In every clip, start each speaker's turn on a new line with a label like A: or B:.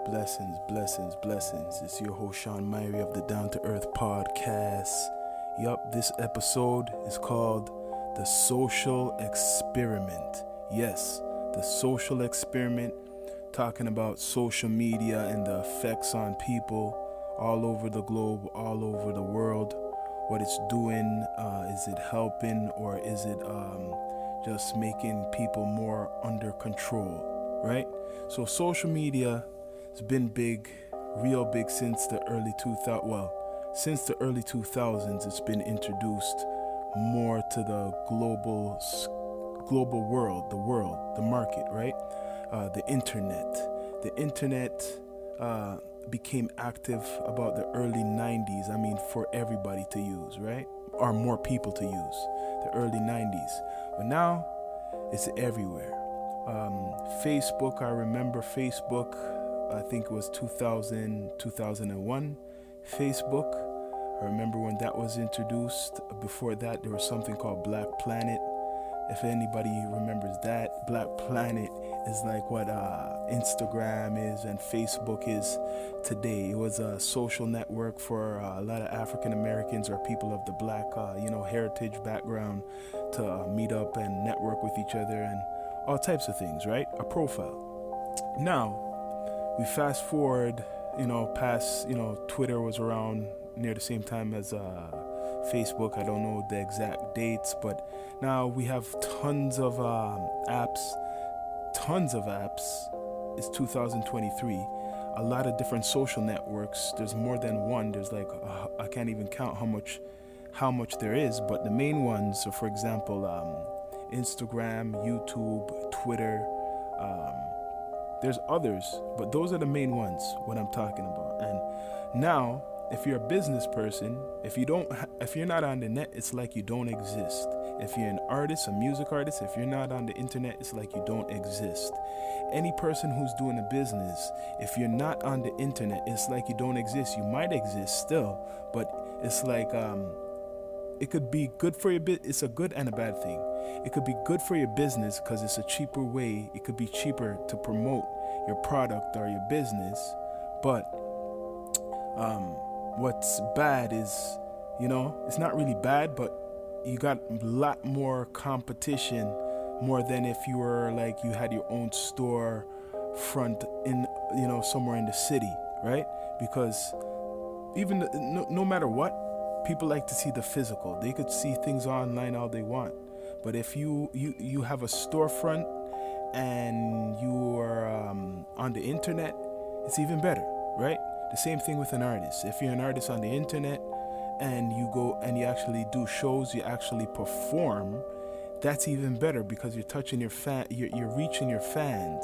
A: Blessings, blessings, blessings. It's your host Sean Myrie of the Down to Earth podcast. Yup, this episode is called The Social Experiment. Yes, the social experiment, talking about social media and the effects on people all over the globe, all over the world. What it's doing, is it helping, or is it just making people more under control, right? So social media, it's been big, real big since the early 2000s. Well, since the early 2000s, it's been introduced more to the global world, the market, right? The internet. The internet became active about the early 90s. I mean, for everybody to use, right? Or more people to use. The early 90s. But now, it's everywhere. Facebook, I remember Facebook. I think it was 2001 Facebook. I remember when that was introduced. Before that, there was something called Black Planet. If anybody remembers that, Black Planet is like what Instagram is and Facebook is today. It was a social network for a lot of African Americans or people of the black, heritage background to meet up and network with each other and all types of things, right? A profile. Now, we fast forward, past, Twitter was around near the same time as Facebook. I don't know the exact dates, but now we have tons of apps. It's 2023. A lot of different social networks. There's more than one. There's like, I can't even count how much there is, but the main ones, so for example, Instagram, YouTube, Twitter, there's others, but those are the main ones, what I'm talking about. And now, if you're a business person, if you're not on the net, it's like you don't exist. If you're an artist, a music artist, if you're not on the internet, it's like you don't exist. Any person who's doing a business, if you're not on the internet, it's like you don't exist. You might exist still, but it's like it could be good for your business. It's a good and a bad thing. It could be good for your business because it's a cheaper way. It could be cheaper to promote your product or your business. But what's bad is, it's not really bad, but you got a lot more competition, more than if you were like you had your own store front in, somewhere in the city, right? Because even no matter what, people like to see the physical. They could see things online all they want. But if you have a storefront and you are on the internet, it's even better, right? The same thing with an artist. If you're an artist on the internet and you go and you actually do shows, you actually perform, that's even better because you're touching your you're reaching your fans.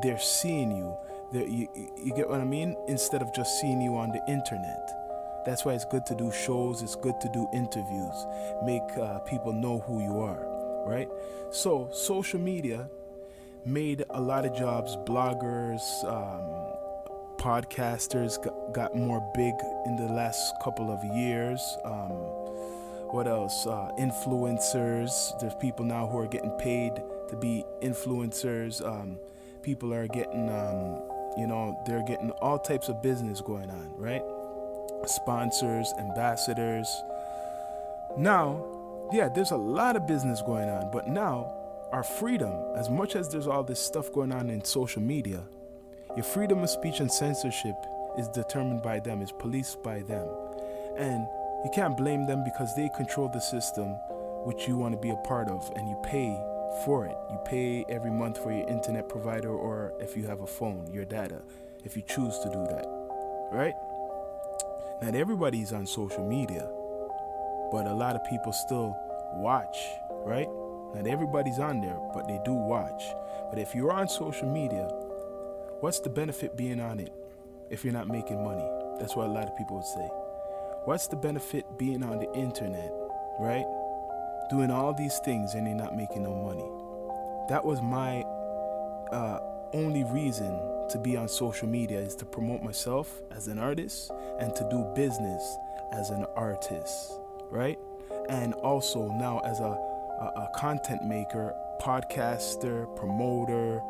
A: They're seeing you. You get what I mean? Instead of just seeing you on the internet. That's why it's good to do shows. It's good to do interviews. Make people know who you are, right? So social media made a lot of jobs. Bloggers, podcasters got more big in the last couple of years. What else? Influencers. There's people now who are getting paid to be influencers. People are getting, they're getting all types of business going on, right? Sponsors, ambassadors. Now, yeah, there's a lot of business going on, but now our freedom, as much as there's all this stuff going on in social media, your freedom of speech and censorship is determined by them, is policed by them. And you can't blame them because they control the system which you want to be a part of, and you pay for it. You pay every month for your internet provider, or if you have a phone, your data, if you choose to do that, right? Not everybody's on social media, but a lot of people still watch, right? Not everybody's on there, but they do watch. But if you're on social media, what's the benefit being on it if you're not making money? That's what a lot of people would say. What's the benefit being on the internet, right? Doing all these things and you're not making no money. That was my only reason to be on social media, is to promote myself as an artist and to do business as an artist, right? And also now as a content maker, podcaster, promoter,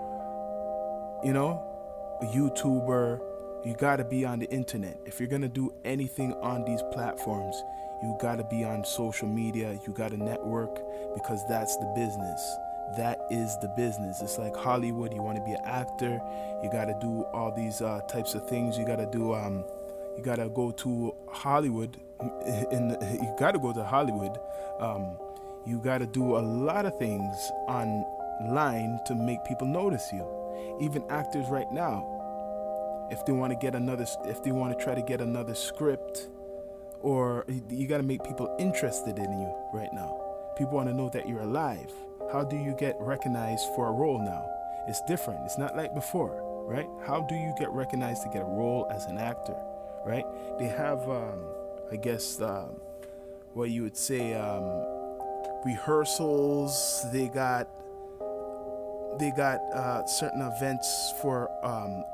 A: a YouTuber, you gotta be on the internet. If you're gonna do anything on these platforms, you gotta be on social media, you gotta network, because that's the business. That is the business. It's like Hollywood. You want to be an actor, you gotta do all these types of things. You gotta go to Hollywood. You gotta go to Hollywood. You gotta do a lot of things online to make people notice you. Even actors right now, if they want to try to get another script, or you got to make people interested in you right now. People want to know that you're alive. How do you get recognized for a role now? It's different. It's not like before, right? How do you get recognized to get a role as an actor, right? They have, I guess, what you would say, rehearsals. They got certain events for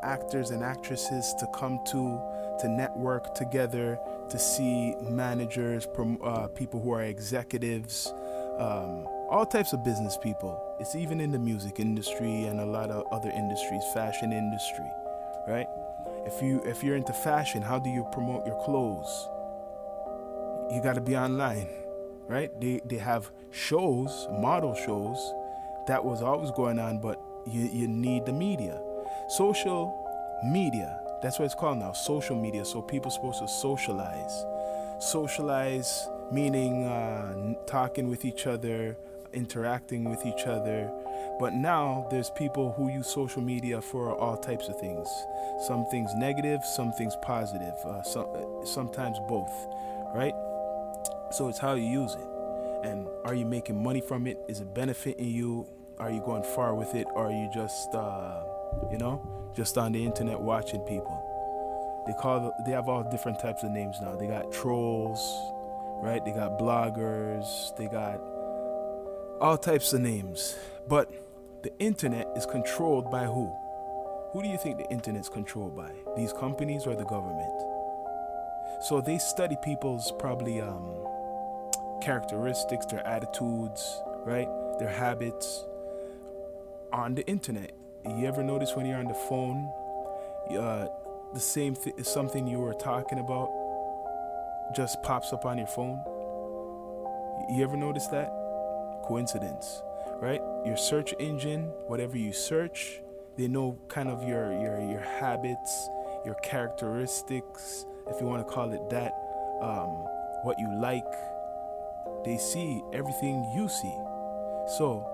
A: actors and actresses to come to network together, to see managers, people who are executives, all types of business people. It's even in the music industry and a lot of other industries, fashion industry, right? If you're into fashion, how do you promote your clothes? You got to be online, right? They have shows, model shows. That was always going on, but you need the media. Social media, that's what it's called now, social media. So people are supposed to socialize. Socialize meaning talking with each other, interacting with each other. But now there's people who use social media for all types of things. Some things negative, some things positive, sometimes both, right? So it's how you use it. And are you making money from it? Is it benefiting you? Are you going far with it? Or are you just, just on the internet watching people? They have all different types of names now. They got trolls, right? They got bloggers. They got all types of names. But the internet is controlled by who? Who do you think the internet is controlled by? These companies or the government? So they study people's probably characteristics, their attitudes, right? Their habits on the internet. You ever notice when you're on the phone, the same something you were talking about just pops up on your phone? You ever notice that? Coincidence, right? Your search engine, whatever you search, they know kind of your habits, your characteristics, if you want to call it that, what you like. They see everything you see. So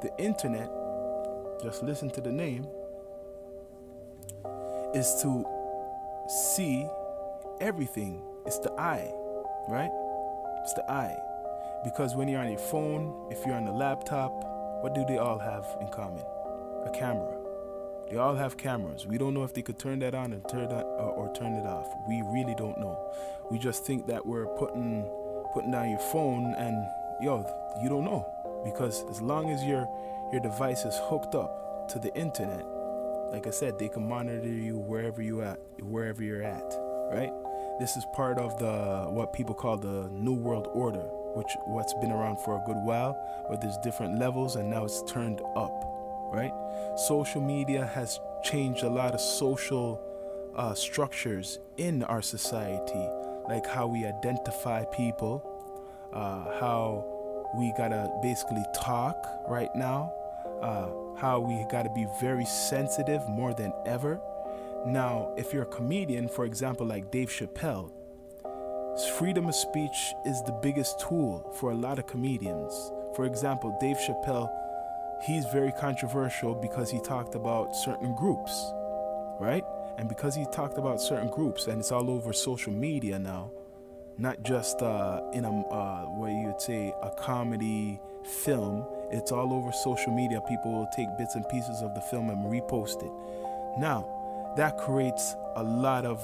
A: the internet, just listen to the name, is to see everything. It's the eye, right? It's the eye. Because when you're on your phone, if you're on a laptop, what do they all have in common? A camera. They all have cameras. We don't know if they could turn that on and turn it off. We really don't know. We just think that we're putting down your phone and you don't know, because as long as your device is hooked up to the internet, like I said, they can monitor you wherever you're at, right? This is part of what people call the New World Order, what's been around for a good while, but there's different levels, and now it's turned up, right? Social media has changed a lot of social structures in our society, like how we identify people, how we gotta basically talk right now, how we gotta be very sensitive more than ever. Now, if you're a comedian, for example, like Dave Chappelle, freedom of speech is the biggest tool for a lot of comedians. For example, Dave Chappelle, he's very controversial because he talked about certain groups, right? And because he talked about certain groups, and it's all over social media now, not just in what you would say a comedy film, it's all over social media. People will take bits and pieces of the film and repost it. Now, that creates a lot of,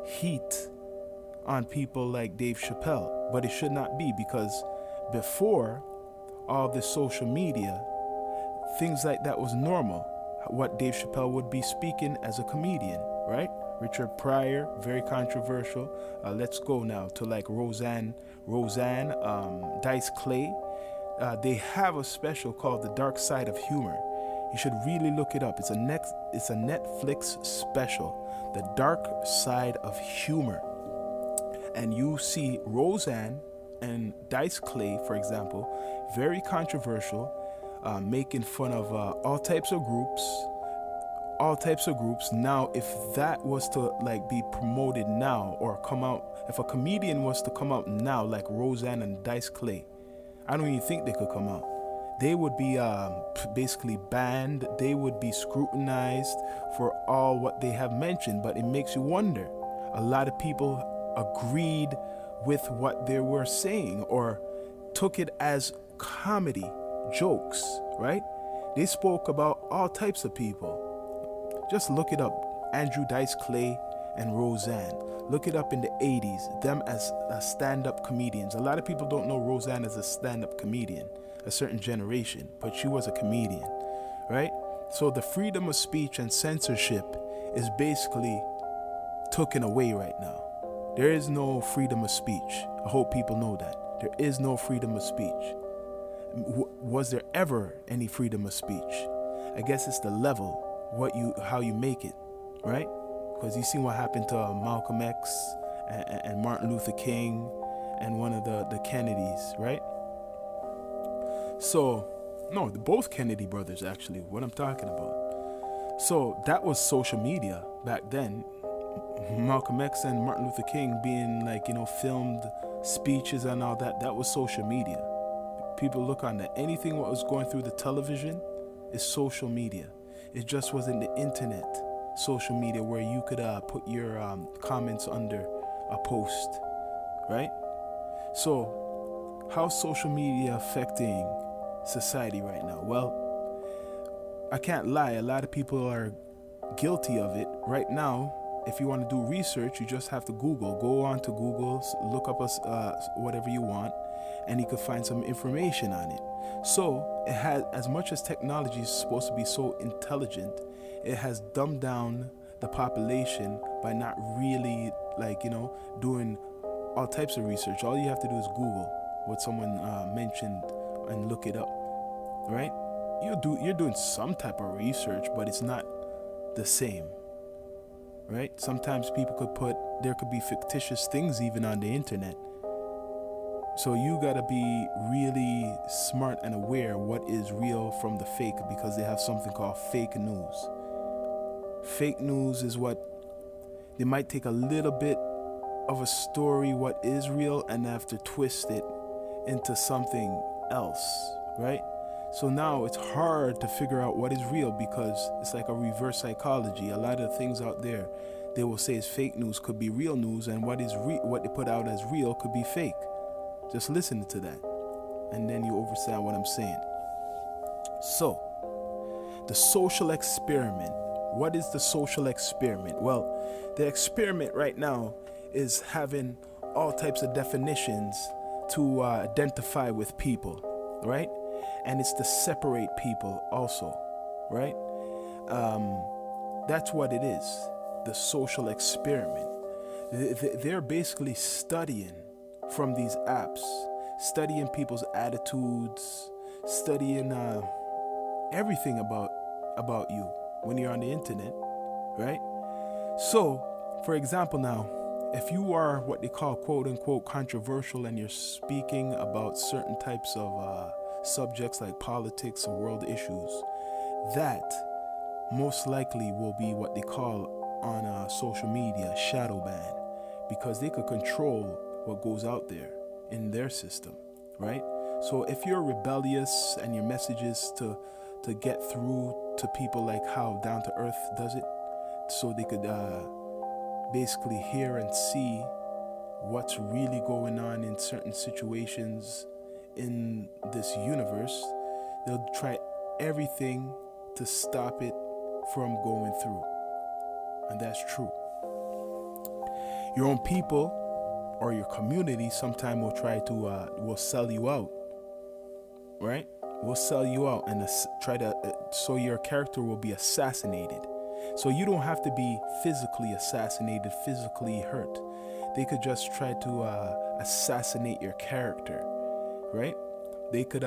A: heat on people like Dave Chappelle. But it should not be, because before all this social media, things like that was normal. What Dave Chappelle would be speaking as a comedian, right? Richard Pryor, very controversial. Let's go now to like Roseanne, Dice Clay. They have a special called The Dark Side of Humor. You should really look it up. It's a Netflix special, The Dark Side of Humor. And you see Roseanne and Dice Clay, for example, very controversial, making fun of all types of groups. Now, if that was to like be promoted now or come out, if a comedian was to come out now like Roseanne and Dice Clay, I don't even think they could come out. They would be basically banned. They would be scrutinized for all what they have mentioned. But it makes you wonder. A lot of people agreed with what they were saying or took it as comedy jokes, right? They spoke about all types of people. Just look it up. Andrew Dice Clay and Roseanne. Look it up in the 80s. Them as stand-up comedians. A lot of people don't know Roseanne as a stand-up comedian, a certain generation, but she was a comedian, right? So the freedom of speech and censorship is basically taken away right now. There is no freedom of speech. I hope people know that. There is no freedom of speech. Was there ever any freedom of speech? I guess it's the level, how you make it, right? Because you see what happened to Malcolm X and Martin Luther King and one of the Kennedys, right? So, no, both Kennedy brothers, actually, what I'm talking about. So that was social media back then. Malcolm X and Martin Luther King being filmed speeches and all that, that was social media. People look on that. Anything what was going through the television is social media. It just wasn't the internet social media where you could put your comments under a post, right? So how's social media affecting society right now? Well, I can't lie, a lot of people are guilty of it. Right now, if you want to do research, you just have to go on to Google, look up whatever you want, and you could find some information on it. So it has, as much as technology is supposed to be so intelligent, it has dumbed down the population by not really doing all types of research. All you have to do is Google what someone mentioned and look it up, right? You're doing some type of research, but it's not the same, right? Sometimes there could be fictitious things even on the internet. So you gotta be really smart and aware what is real from the fake, because they have something called fake news. Fake news is what they might take a little bit of a story, what is real, and have to twist it into something else, right? So now it's hard to figure out what is real, because it's like a reverse psychology. A lot of things out there they will say is fake news could be real news, and what they put out as real could be fake. Just listen to that, and then you understand what I'm saying. So, the social experiment. What is the social experiment? Well, the experiment right now is having all types of definitions to identify with people, right? And it's to separate people also, right? That's what it is, the social experiment. They're basically studying from these apps, studying people's attitudes, studying everything about you when you're on the internet, right? So, for example now, if you are what they call quote-unquote controversial and you're speaking about certain types of subjects like politics or world issues, that most likely will be what they call on social media shadow ban, because they could control what goes out there in their system, right? So if you're rebellious and your message is to get through to people like how Down to Earth does it, so they could basically hear and see what's really going on in certain situations in this universe, they'll try everything to stop it from going through. And that's true. Your own people or your community sometime will try to will sell you out, right? Will sell you out and try to so your character will be assassinated. So you don't have to be physically assassinated, physically hurt. They could just try to assassinate your character, right? They could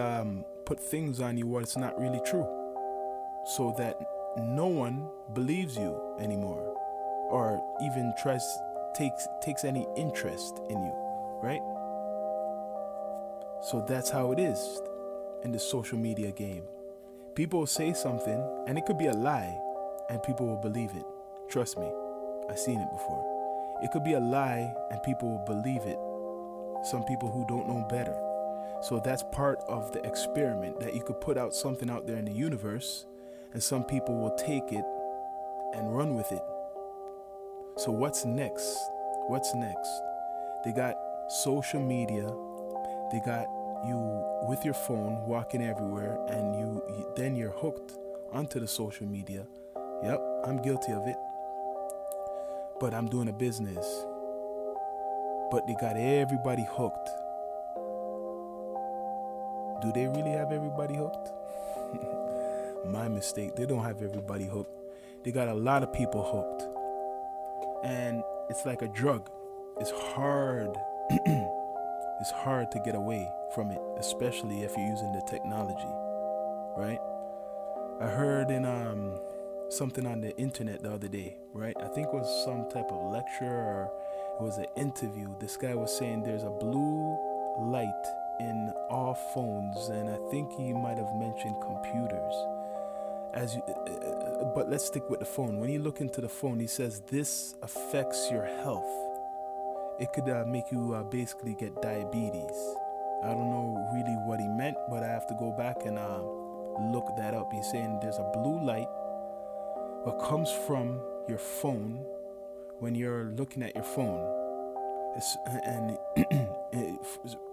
A: put things on you where it's not really true, so that no one believes you anymore, or even takes any interest in you, right? So that's how it is in the social media game. People will say something, and it could be a lie, and people will believe it. Trust me, I've seen it before. It could be a lie, and people will believe it. Some people who don't know better. So that's part of the experiment, that you could put out something out there in the universe, and some people will take it and run with it. So what's next? What's next? They got social media. They got you with your phone walking everywhere, and then you're hooked onto the social media. Yep, I'm guilty of it. But I'm doing a business. But they got everybody hooked. Do they really have everybody hooked? My mistake. They don't have everybody hooked. They got a lot of people hooked. And it's like a drug. It's hard. It's hard to get away from it, especially if you're using the technology, right? I heard in something on the internet the other day, right? I think it was some type of lecture, or it was an interview. This guy was saying there's a blue light in all phones, and I think he might have mentioned computers. But let's stick with the phone. When you look into the phone, he says this affects your health. It could make you basically get diabetes. I don't know really what he meant, but I have to go back and look that up. He's saying there's a blue light that comes from your phone when you're looking at your phone.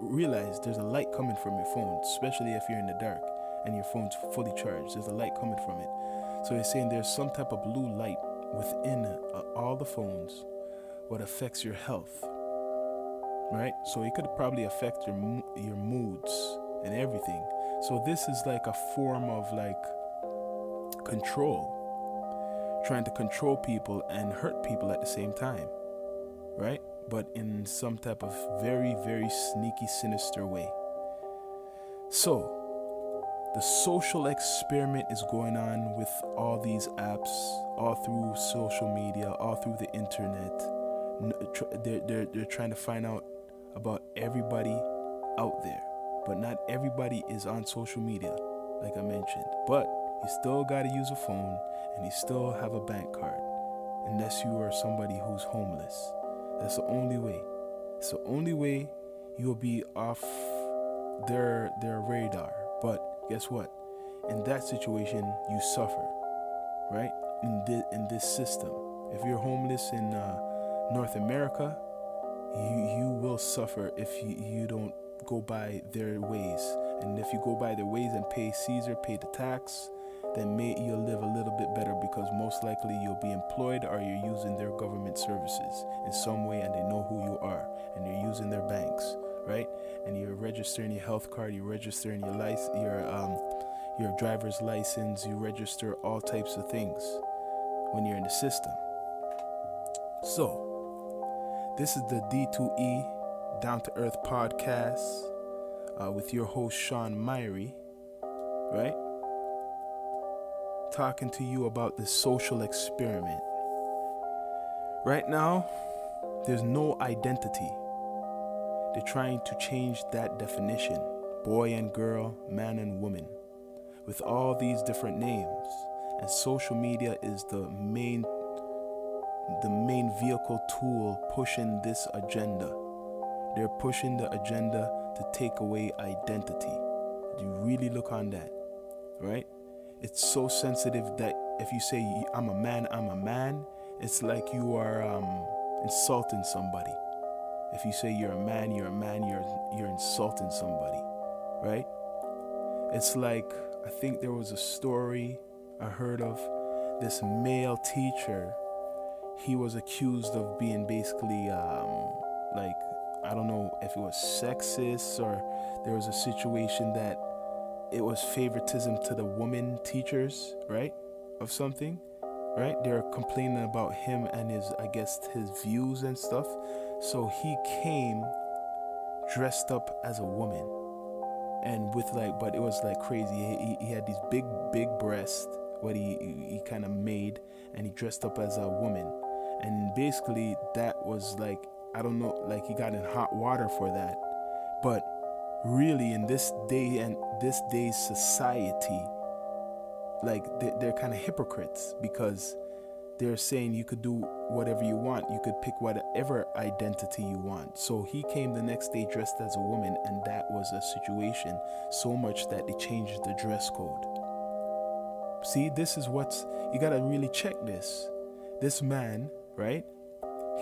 A: Realize there's a light coming from your phone, especially if you're in the dark and your phone's fully charged. There's a light coming from it. So he's saying there's some type of blue light within all the phones what affects your health, right? So it could probably affect your moods and everything. So this is like a form of like control, trying to control people and hurt people at the same time, right? But in some type of very, very sneaky, sinister way. So the social experiment is going on with all these apps, all through social media, all through the internet. They're trying to find out about everybody out there, but not everybody is on social media, like I mentioned. But you still got to use a phone, and you still have a bank card, unless you are somebody who's homeless. That's the only way. It's the only way you'll be off their radar. But guess what? In that situation, you suffer, right? In this system, if you're homeless in North America, you will suffer if you don't go by their ways. And if you go by their ways and pay Caesar, pay the tax, then you'll live a little bit better, because most likely you'll be employed, or you're using their government services in some way, and they know who you are, and you're using their banks, right? And you're registering your health card, you're registering your your driver's license, you register all types of things when you're in the system. So this is the D2E Down to Earth podcast with your host Sean Myrie, right? Talking to you about this social experiment. Right now, there's no identity. They're trying to change that definition. Boy and girl, man and woman, with all these different names. And social media is the main vehicle tool pushing this agenda. They're pushing the agenda to take away identity. Do you really look on that, right? It's so sensitive that if you say I'm a man, it's like you are insulting somebody. If you say you're a man, you're insulting somebody, right? It's like, I think there was a story I heard of this male teacher. He was accused of being basically like, I don't know if it was sexist, or there was a situation that it was favoritism to the women teachers, right? Of something, right? They're complaining about him and his views and stuff. So he came dressed up as a woman, and with but it was like crazy. He had these big breasts, what he kind of made, and he dressed up as a woman. And basically that was like, I don't know, like he got in hot water for that. But really in this day and this day's society, like they're kind of hypocrites, because they're saying you could do whatever you want. You could pick whatever identity you want. So he came the next day dressed as a woman, and that was a situation so much that they changed the dress code. See, this is what's, you gotta really check this. This man, right?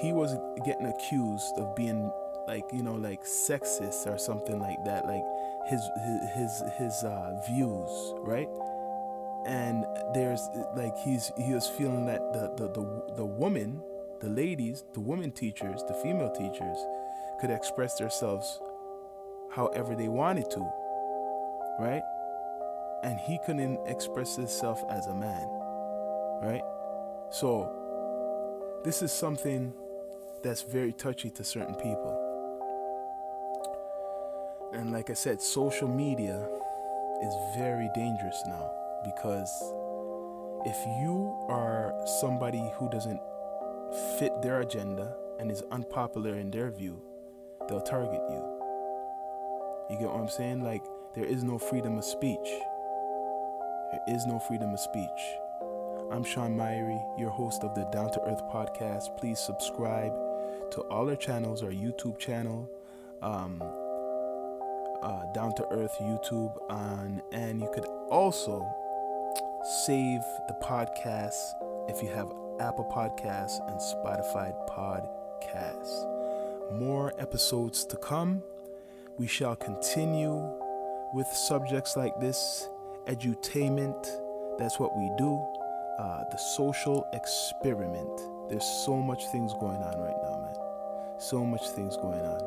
A: He was getting accused of being like, like sexist or something like that, like his views, right? And there's like he was feeling that the woman, the ladies, the women teachers, the female teachers could express themselves however they wanted to, right? And he couldn't express himself as a man, right? So this is something that's very touchy to certain people. And like I said, social media is very dangerous now, because if you are somebody who doesn't fit their agenda and is unpopular in their view, they'll target you. You get what I'm saying? Like, there is no freedom of speech. There is no freedom of speech. I'm Sean Myrie, your host of the Down to Earth podcast. Please subscribe to all our channels, our YouTube channel, Down to Earth YouTube, and you could also save the podcast if you have Apple Podcasts and Spotify Podcasts. More episodes to come. We shall continue with subjects like this. Edutainment, that's what we do. The social experiment. There's so much things going on right now, man. So much things going on.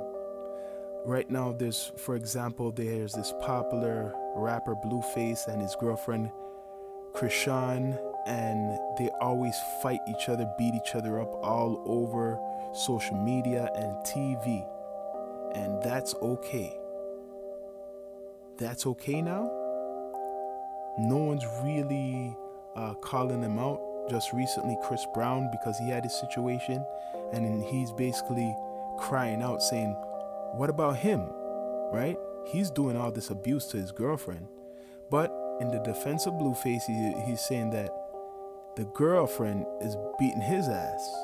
A: Right now, for example, there's this popular rapper Blueface and his girlfriend Krishan, and they always fight each other, beat each other up all over social media and TV. And that's okay. That's okay now? No one's really calling them out. Just recently, Chris Brown, because he had his situation, and he's basically crying out saying, what about him, right? He's doing all this abuse to his girlfriend. But in the defense of Blueface, he's saying that the girlfriend is beating his ass.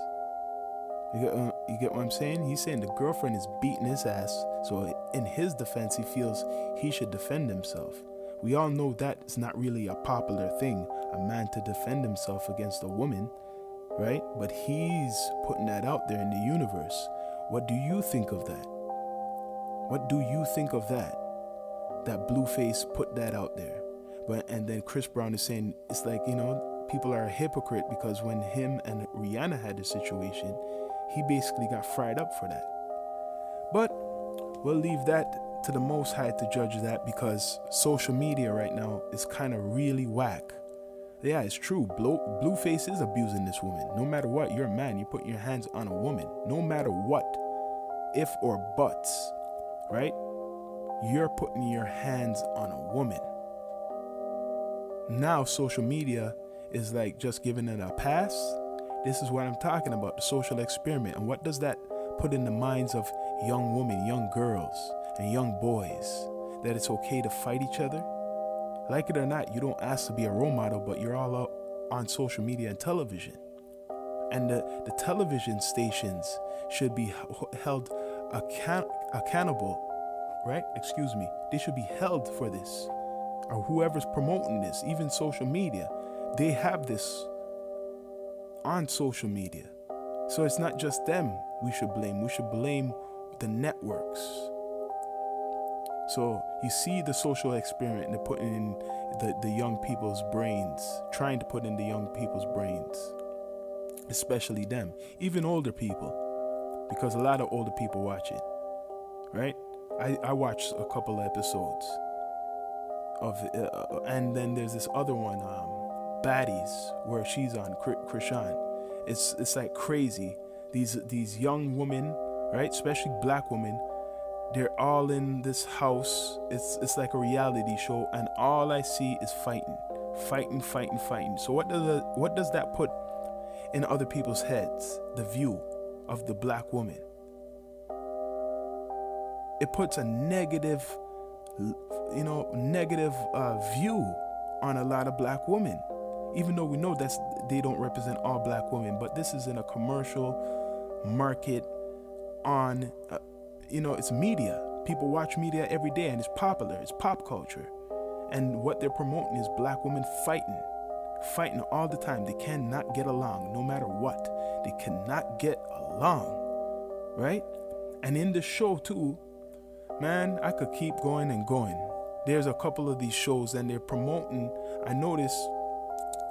A: You get what I'm saying? He's saying the girlfriend is beating his ass. So in his defense, he feels he should defend himself. We all know that it's not really a popular thing, a man to defend himself against a woman, right? But he's putting that out there in the universe. What do you think of that? What do you think of that? That Blueface put that out there. And then Chris Brown is saying, it's like, people are a hypocrite, because when him and Rihanna had the situation, he basically got fried up for that. But we'll leave that to the Most High to judge that, because social media right now is kind of really whack. Yeah, it's true. Blueface is abusing this woman. No matter what, you're a man. You're putting your hands on a woman. No matter what, if or buts, right? You're putting your hands on a woman. Now social media is like just giving it a pass. This is what I'm talking about, the social experiment. And what does that put in the minds of young women, young girls, and young boys? That it's okay to fight each other? Like it or not, you don't ask to be a role model, but you're all out on social media and television. And the television stations should be held accountable, right? They should be held for this. Or whoever's promoting this, even social media, they have this on social media. So it's not just them we should blame. We should blame the networks. So you see the social experiment they're putting in the young people's brains, trying to put in the young people's brains, especially them, even older people, because a lot of older people watch it, right? I watched a couple episodes of and then there's this other one, Baddies, where she's on Krishan. It's like crazy. These young women, right, especially black women, they're all in this house. It's like a reality show, and all I see is fighting fighting. So what does that put in other people's heads? The view of the black woman. It puts a negative view on a lot of black women, even though we know that they don't represent all black women. But this is in a commercial market on, it's media. People watch media every day, and it's popular. It's pop culture. And what they're promoting is black women fighting all the time. They cannot get along, no matter what. They cannot get along, right? And in the show too, man, I could keep going and going. There's a couple of these shows, and they're promoting. I noticed,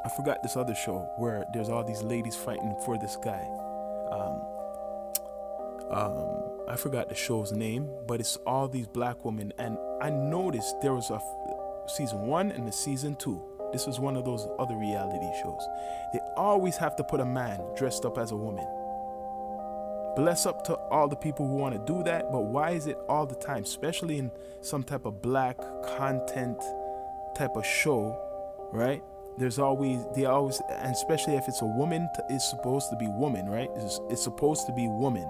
A: I forgot this other show where there's all these ladies fighting for this guy. I forgot the show's name, but it's all these black women. And I noticed there was a season 1 and a season 2. This was one of those other reality shows. They always have to put a man dressed up as a woman. Bless up to all the people who want to do that, but why is it all the time, especially in some type of black content type of show, right? They always, and especially if it's a woman, it's supposed to be woman, right? It's supposed to be woman.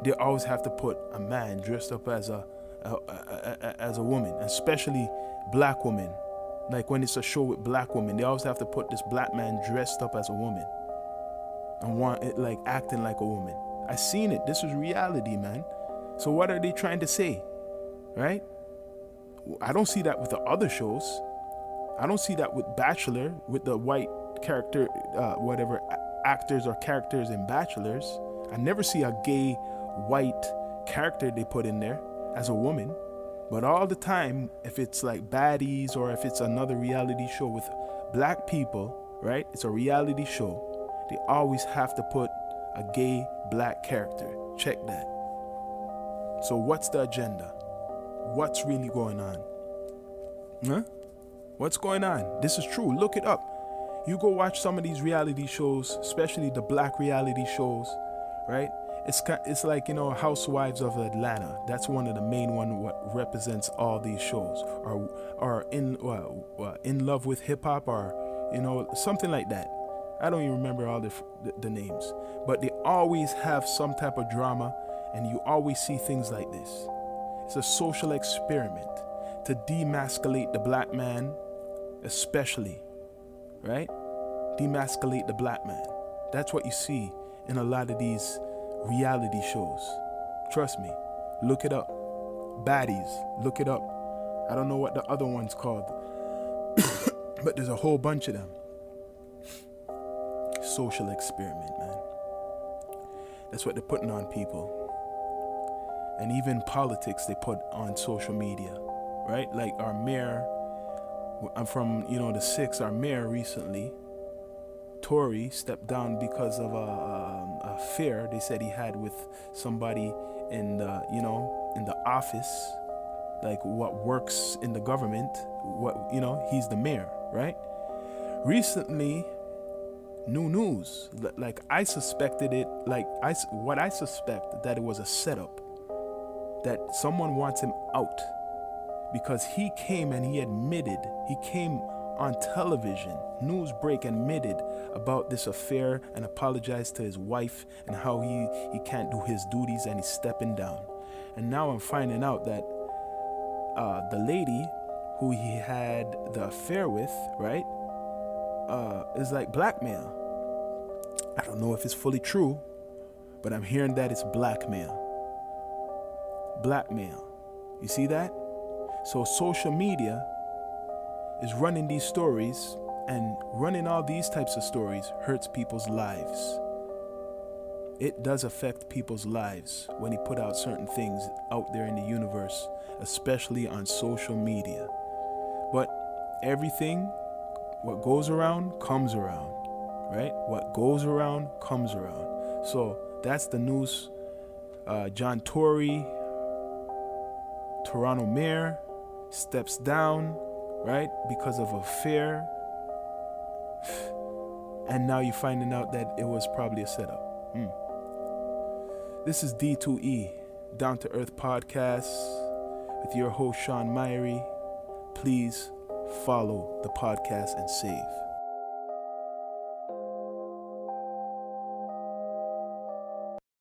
A: They always have to put a man dressed up as a woman, especially black women. Like when it's a show with black women, they always have to put this black man dressed up as a woman and want it like acting like a woman. I seen it. This is reality, man. So what are they trying to say, right? I don't see that with the other shows. I don't see that with Bachelor, with the white character, actors or characters in Bachelors. I never see a gay white character they put in there as a woman. But all the time, if it's like Baddies or if it's another reality show with black people, right? It's a reality show. They always have to put a gay black character. Check that. So what's the agenda? What's really going on? Huh? What's going on? This is true. Look it up. You go watch some of these reality shows, especially the black reality shows, right? It's like, Housewives of Atlanta. That's one of the main one what represents all these shows. Or in love with hip hop, or something like that. I don't even remember all the names, but they always have some type of drama, and you always see things like this. It's a social experiment to demasculate the black man, especially, right? Demasculate the black man. That's what you see in a lot of these reality shows. Trust me, look it up. Baddies, look it up. I don't know what the other one's called, but there's a whole bunch of them. Social experiment, man. That's what they're putting on people. And even politics they put on social media, right? Like our mayor, I'm from, the 6, our mayor recently, Tory, stepped down because of a affair they said he had with somebody in the office, like what works in the government, he's the mayor, right? Recently, new news, like I suspected it, what I suspect that it was a setup, that someone wants him out, because he came and he came on television, news break, admitted about this affair and apologized to his wife and how he can't do his duties and he's stepping down. And now I'm finding out that the lady who he had the affair with, right, is like blackmail. I don't know if it's fully true, but I'm hearing that it's blackmail. Blackmail. You see that? So social media is running these stories, and running all these types of stories hurts people's lives. It does affect people's lives when he put out certain things out there in the universe, especially on social media. But everything, what goes around comes around, right? What goes around comes around. So that's the news. John Tory, Toronto mayor, steps down, right, because of affair. And now you're finding out that it was probably a setup. This is D2E, Down to Earth Podcast, with your host Sean Myrie. Please follow the podcast, and save.